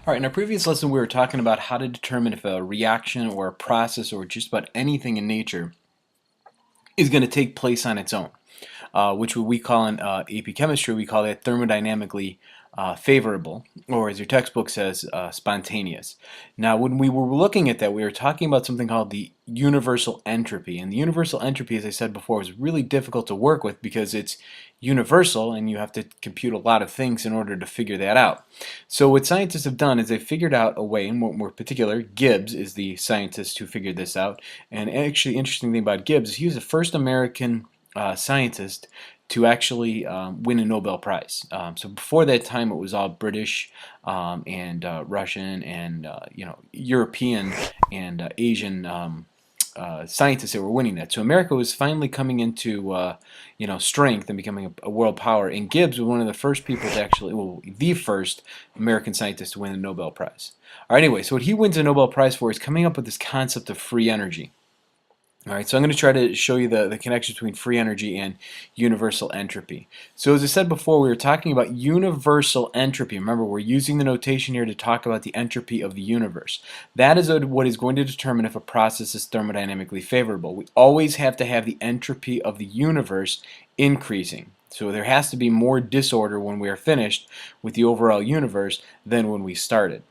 All right, in our previous lesson, we were talking about how to determine if a reaction or a process or just about anything in nature is going to take place on its own, which we call in AP chemistry, we call that thermodynamically favorable, or as your textbook says, spontaneous. Now, when we were looking at that, we were talking about something called the universal entropy. And the universal entropy, as I said before, is really difficult to work with because it's universal and you have to compute a lot of things in order to figure that out. So what scientists have done is they've figured out a way, and more particular, Gibbs is the scientist who figured this out. And actually, interesting thing about Gibbs is he was the first American scientist to actually win a Nobel Prize. So before that time, it was all British and Russian and European and Asian scientists that were winning that. So America was finally coming into strength and becoming a world power. And Gibbs was one of the first people to actually, well, the first American scientist to win a Nobel Prize. All right, anyway, so what he wins a Nobel Prize for is coming up with this concept of free energy. All right, so I'm going to try to show you the connection between free energy and universal entropy. So as I said before, we were talking about universal entropy. Remember, we're using the notation here to talk about the entropy of the universe. That is what is going to determine if a process is thermodynamically favorable. We always have to have the entropy of the universe increasing. So there has to be more disorder when we are finished with the overall universe than when we started.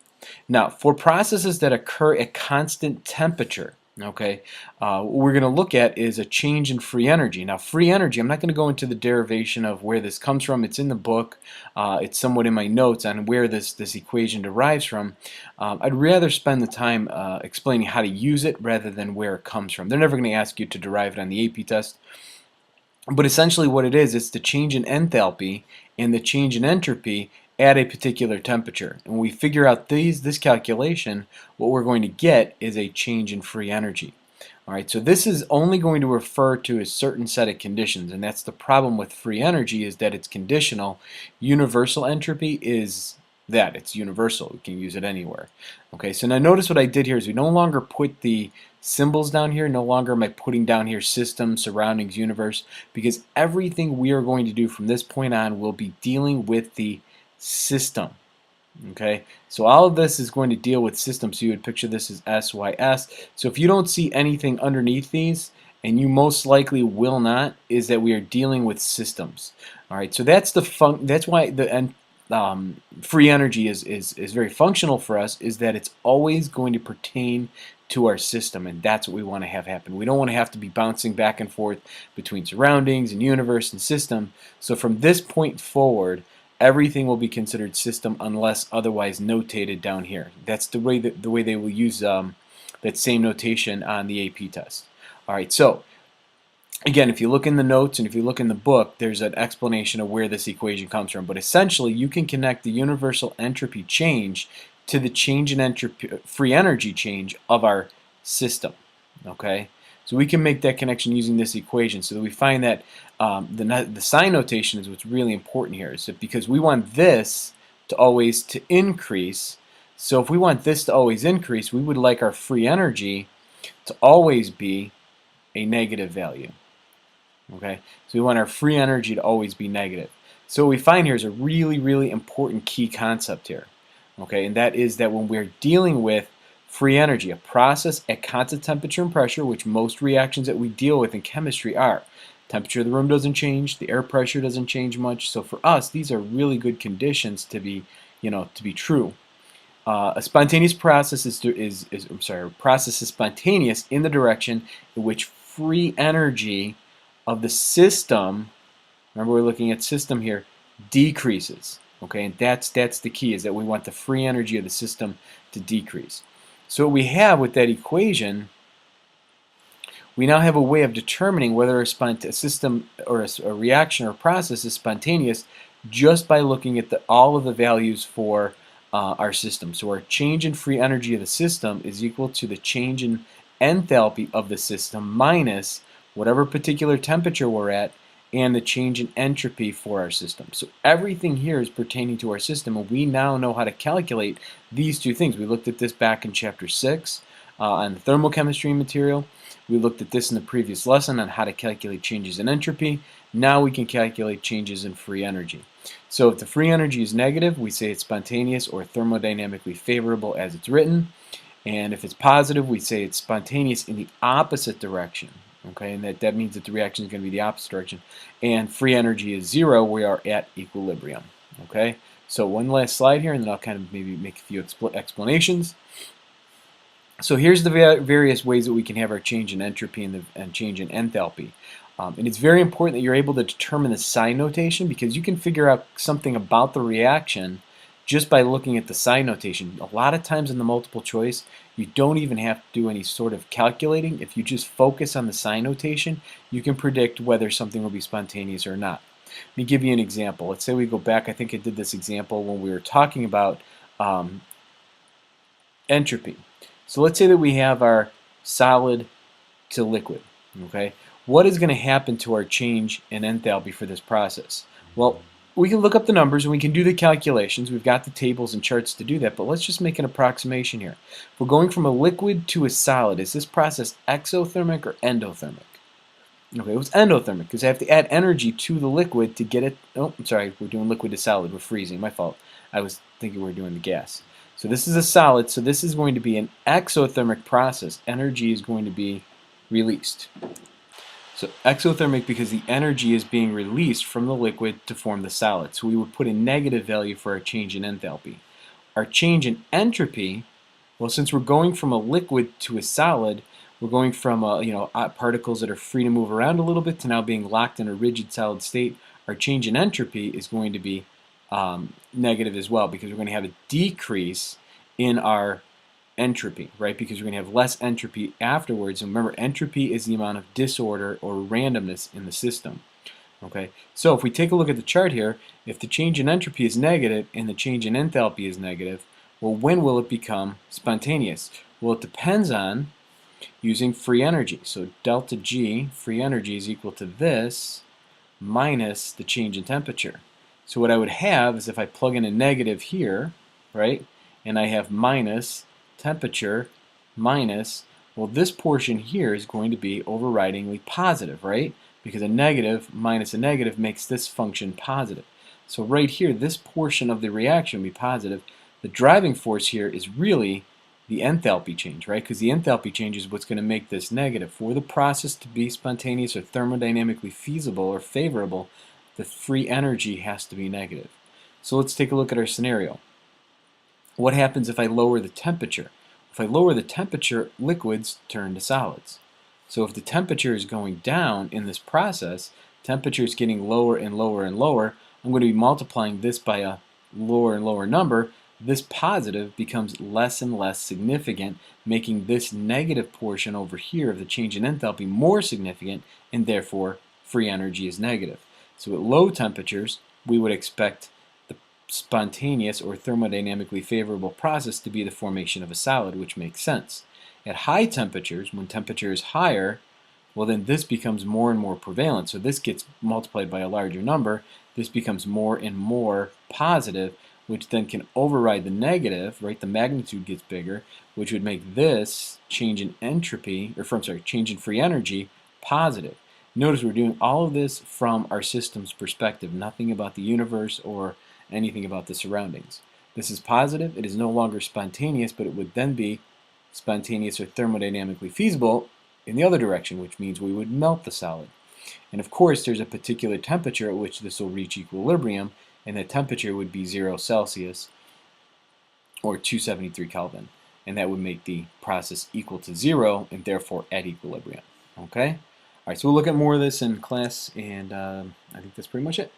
Now, for processes that occur at constant temperature, okay, what we're going to look at is a change in free energy. Now, free energy, I'm not going to go into the derivation of where this comes from. It's in the book. It's somewhat in my notes on where this equation derives from. I'd rather spend the time explaining how to use it rather than where it comes from. They're never going to ask you to derive it on the AP test. But essentially what it is, it's the change in enthalpy and the change in entropy at a particular temperature. And when we figure out this calculation, what we're going to get is a change in free energy. All right, so this is only going to refer to a certain set of conditions, and that's the problem with free energy, is that it's conditional. Universal entropy is that. It's universal. We can use it anywhere. Okay, so now notice what I did here is we no longer put the symbols down here. No longer am I putting down here system, surroundings, universe, because everything we are going to do from this point on will be dealing with the system. Okay, so all of this is going to deal with systems. So you would picture this as SYS. So if you don't see anything underneath these, and you most likely will not, is that we are dealing with systems. All right, so that's that's why the free energy is very functional for us, is that it's always going to pertain to our system, and that's what we want to have happen. We don't want to have to be bouncing back and forth between surroundings and universe and system. So from this point forward, everything will be considered system unless otherwise notated down here. That's the way they will use that same notation on the AP test. All right, so again, if you look in the notes and if you look in the book, there's an explanation of where this equation comes from. But essentially, you can connect the universal entropy change to the change in entropy, free energy change of our system. Okay, so we can make that connection using this equation. So that we find that the sign notation is what's really important here. Is that because we want this to always increase. So if we want this to always increase, we would like our free energy to always be a negative value. Okay, so we want our free energy to always be negative. So what we find here is a really, really important key concept here. Okay, and that is that when we're dealing with free energy, a process at constant temperature and pressure, which most reactions that we deal with in chemistry are. Temperature of the room doesn't change, the air pressure doesn't change much. So for us, these are really good conditions to be, to be true. A spontaneous process process is spontaneous in the direction in which free energy of the system, remember we're looking at system here, decreases. Okay, and that's the key, is that we want the free energy of the system to decrease. So what we have with that equation, we now have a way of determining whether a system or a reaction or a process is spontaneous just by looking at all of the values for our system. So our change in free energy of the system is equal to the change in enthalpy of the system minus whatever particular temperature we're at and the change in entropy for our system. So everything here is pertaining to our system, and we now know how to calculate these two things. We looked at this back in chapter 6 on the thermochemistry material, We looked at this in the previous lesson on how to calculate changes in entropy. Now we can calculate changes in free energy. So if the free energy is negative, we say it's spontaneous or thermodynamically favorable as it's written. And if it's positive, we say it's spontaneous in the opposite direction. Okay, and that means that the reaction is going to be the opposite direction. And free energy is 0, we are at equilibrium. Okay, so one last slide here, and then I'll kind of maybe make a few explanations. So here's the various ways that we can have our change in entropy and change in enthalpy. And it's very important that you're able to determine the sign notation, because you can figure out something about the reaction just by looking at the sign notation. A lot of times in the multiple choice, you don't even have to do any sort of calculating. If you just focus on the sign notation, you can predict whether something will be spontaneous or not. Let me give you an example. Let's say we go back, I think I did this example when we were talking about entropy. So let's say that we have our solid to liquid. Okay, what is going to happen to our change in enthalpy for this process? Well, we can look up the numbers and we can do the calculations. We've got the tables and charts to do that, but let's just make an approximation here. If we're going from a liquid to a solid, is this process exothermic or endothermic? Okay, it was endothermic because I have to add energy to the liquid to get it. Oh, I'm sorry, we're doing liquid to solid. We're freezing. My fault. I was thinking we were doing the gas. So this is a solid, so this is going to be an exothermic process. Energy is going to be released. So exothermic because the energy is being released from the liquid to form the solid. So we would put a negative value for our change in enthalpy. Our change in entropy, well, since we're going from a liquid to a solid, we're going from particles that are free to move around a little bit to now being locked in a rigid solid state. Our change in entropy is going to be negative as well, because we're going to have a decrease in our entropy, right? Because we're going to have less entropy afterwards. And remember, entropy is the amount of disorder or randomness in the system. Okay, so if we take a look at the chart here, if the change in entropy is negative and the change in enthalpy is negative, well, when will it become spontaneous? Well, it depends on using free energy. So delta G, free energy, is equal to this minus the change in temperature. So what I would have is if I plug in a negative here, right, and I have minus temperature minus, well, this portion here is going to be overridingly positive, right? Because a negative minus a negative makes this function positive. So right here, this portion of the reaction will be positive. The driving force here is really the enthalpy change, right? Because the enthalpy change is what's going to make this negative. For the process to be spontaneous or thermodynamically feasible or favorable, the free energy has to be negative. So let's take a look at our scenario. What happens if I lower the temperature? If I lower the temperature, liquids turn to solids. So if the temperature is going down in this process, temperature is getting lower and lower and lower, I'm going to be multiplying this by a lower and lower number. This positive becomes less and less significant, making this negative portion over here of the change in enthalpy more significant, and therefore free energy is negative. So at low temperatures, we would expect the spontaneous or thermodynamically favorable process to be the formation of a solid, which makes sense. At high temperatures, when temperature is higher, well, then this becomes more and more prevalent. So this gets multiplied by a larger number. This becomes more and more positive, which then can override the negative, right? The magnitude gets bigger, which would make this change in entropy, change in free energy positive. Notice we're doing all of this from our system's perspective, nothing about the universe or anything about the surroundings. This is positive. It is no longer spontaneous, but it would then be spontaneous or thermodynamically feasible in the other direction, which means we would melt the solid. And of course, there's a particular temperature at which this will reach equilibrium, and that temperature would be 0 Celsius or 273 Kelvin. And that would make the process equal to 0 and therefore at equilibrium. Okay? All right, so we'll look at more of this in class, and I think that's pretty much it.